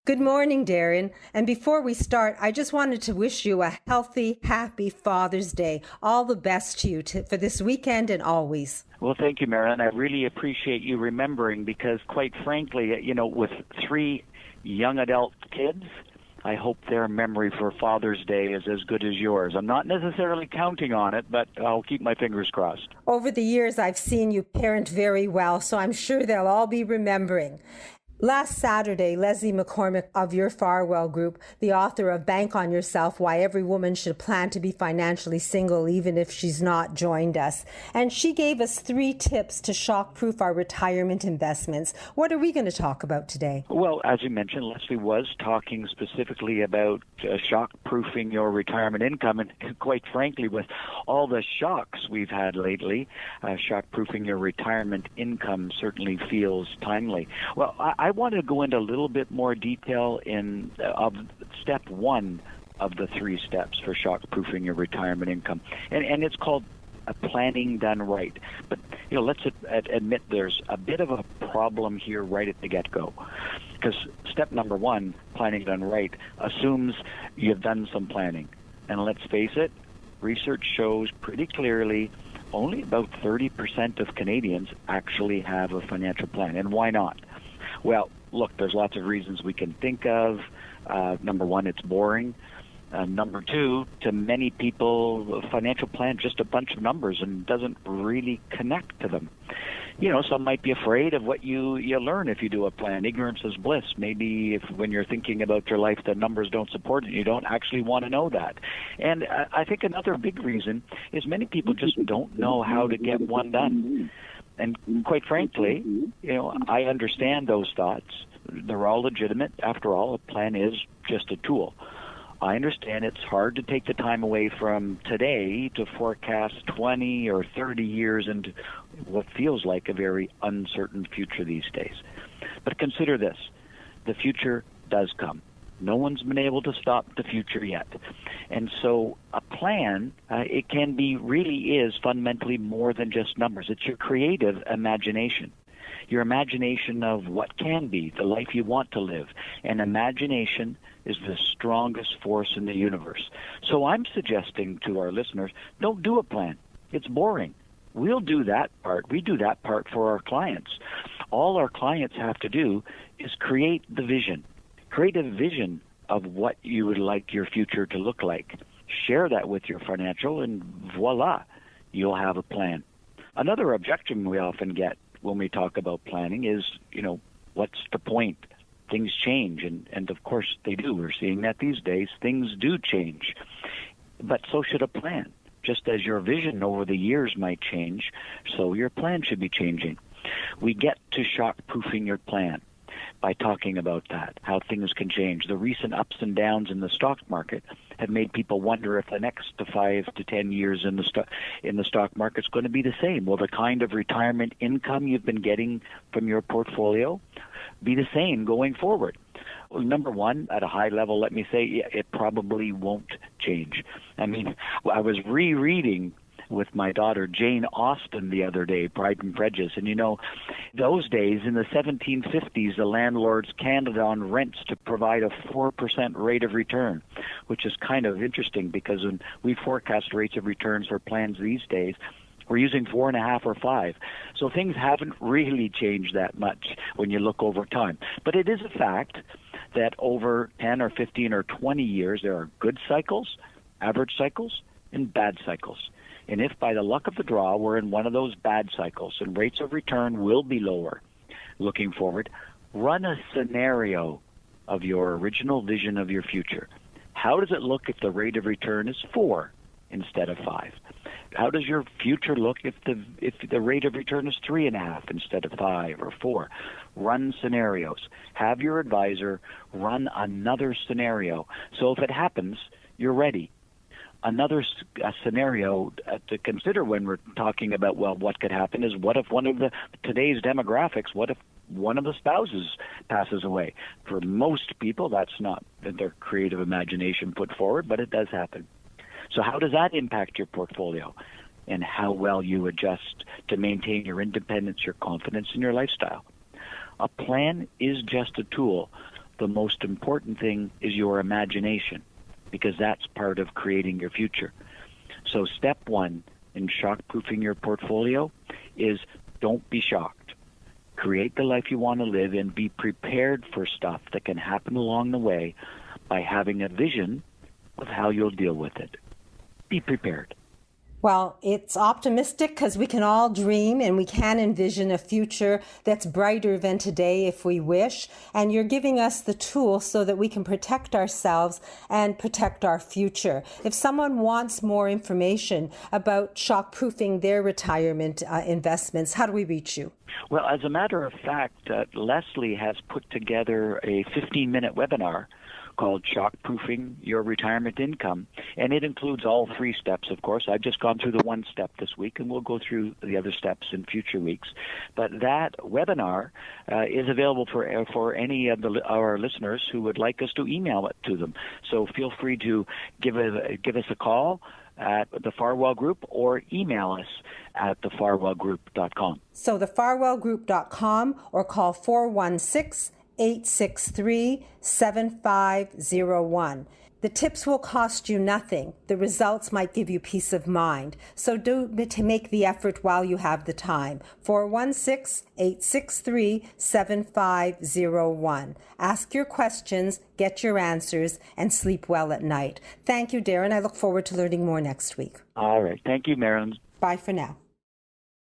Good morning, Darren. And before we start, I just wanted to wish you a healthy, happy Father's Day. All the best to you for this weekend and always. Well, thank you, Marilyn. I really appreciate you remembering because, quite frankly, with three young adult kids, I hope their memory for Father's Day is as good as yours. I'm not necessarily counting on it, but I'll keep my fingers crossed. Over the years, I've seen you parent very well, so I'm sure they'll all be remembering. Last Saturday, Leslie McCormick of your Farwell Group, the author of Bank on Yourself, Why Every Woman Should Plan to Be Financially Single Even If She's Not, joined us. And she gave us 3 tips to shock-proof our retirement investments. What are we going to talk about today? Well, as you mentioned, Leslie was talking specifically about shock-proofing your retirement income. And quite frankly, with all the shocks we've had lately, shock-proofing your retirement income certainly feels timely. Well, I want to go into a little bit more detail of step 1 of the 3 steps for shock-proofing your retirement income, and it's called planning done right. But let's admit there's a bit of a problem here right at the get-go, because step number 1, planning done right, assumes you've done some planning, and let's face it, research shows pretty clearly only about 30% of Canadians actually have a financial plan, and why not? Well, look, there's lots of reasons we can think of. Number 1, it's boring. Number 2, to many people, a financial plan is just a bunch of numbers and doesn't really connect to them. Some might be afraid of what you learn if you do a plan. Ignorance is bliss. Maybe when you're thinking about your life, the numbers don't support it. You don't actually want to know that. And I think another big reason is many people just don't know how to get one done. And quite frankly, I understand those thoughts. They're all legitimate. After all, a plan is just a tool. I understand it's hard to take the time away from today to forecast 20 or 30 years into what feels like a very uncertain future these days. But consider this. The future does come. No one's been able to stop the future yet. And so a plan, it really is fundamentally more than just numbers. It's your creative imagination. Your imagination of what can be, the life you want to live. And imagination is the strongest force in the universe. So I'm suggesting to our listeners, don't do a plan. It's boring. We'll do that part. We do that part for our clients. All our clients have to do is create the vision. Create a vision of what you would like your future to look like. Share that with your financial, and voila, you'll have a plan. Another objection we often get when we talk about planning is, what's the point? Things change, and of course they do. We're seeing that these days. Things do change. But so should a plan. Just as your vision over the years might change, so your plan should be changing. We get to shock-proofing your plan by talking about that, how things can change. The recent ups and downs in the stock market have made people wonder if the next 5 to 10 years in the stock market is going to be the same. Will the kind of retirement income you've been getting from your portfolio be the same going forward? Well, number 1, at a high level, let me say it probably won't change. I mean, I was rereading with my daughter Jane Austen the other day, Pride and Prejudice. And those days in the 1750s, the landlords counted on rents to provide a 4% rate of return, which is kind of interesting because when we forecast rates of returns for plans these days, we're using 4.5 or 5. So things haven't really changed that much when you look over time. But it is a fact that over 10 or 15 or 20 years, there are good cycles, average cycles, and bad cycles. And if by the luck of the draw we're in one of those bad cycles and rates of return will be lower looking forward, run a scenario of your original vision of your future. How does it look if the rate of return is 4 instead of 5? How does your future look if the rate of return is 3.5 instead of 5 or 4? Run scenarios. Have your advisor run another scenario. So if it happens, you're ready. Another scenario to consider when we're talking about, what could happen is what if today's demographics, what if one of the spouses passes away? For most people, that's not their creative imagination put forward, but it does happen. So how does that impact your portfolio and how well you adjust to maintain your independence, your confidence, and your lifestyle? A plan is just a tool. the most important thing is your imagination, because that's part of creating your future. So step one in shock-proofing your portfolio is don't be shocked. Create the life you want to live and be prepared for stuff that can happen along the way by having a vision of how you'll deal with it. Be prepared. Well, it's optimistic because we can all dream and we can envision a future that's brighter than today if we wish. And you're giving us the tools so that we can protect ourselves and protect our future. If someone wants more information about shock-proofing their retirement investments, how do we reach you? Well, as a matter of fact, Leslie has put together a 15-minute webinar called Shock-Proofing Your Retirement Income, and it includes all three steps, of course. I've just gone through the one step this week, and we'll go through the other steps in future weeks. But that webinar is available for any of our listeners who would like us to email it to them. So feel free to give us a call at the Farwell Group or email us at thefarwellgroup.com. So thefarwellgroup.com or call 416-863-7501. The tips will cost you nothing. The results might give you peace of mind. So do to make the effort while you have the time. 416-863-7501. Ask your questions, get your answers, and sleep well at night. Thank you, Darren. I look forward to learning more next week. All right. Thank you, Marilyn. Bye for now.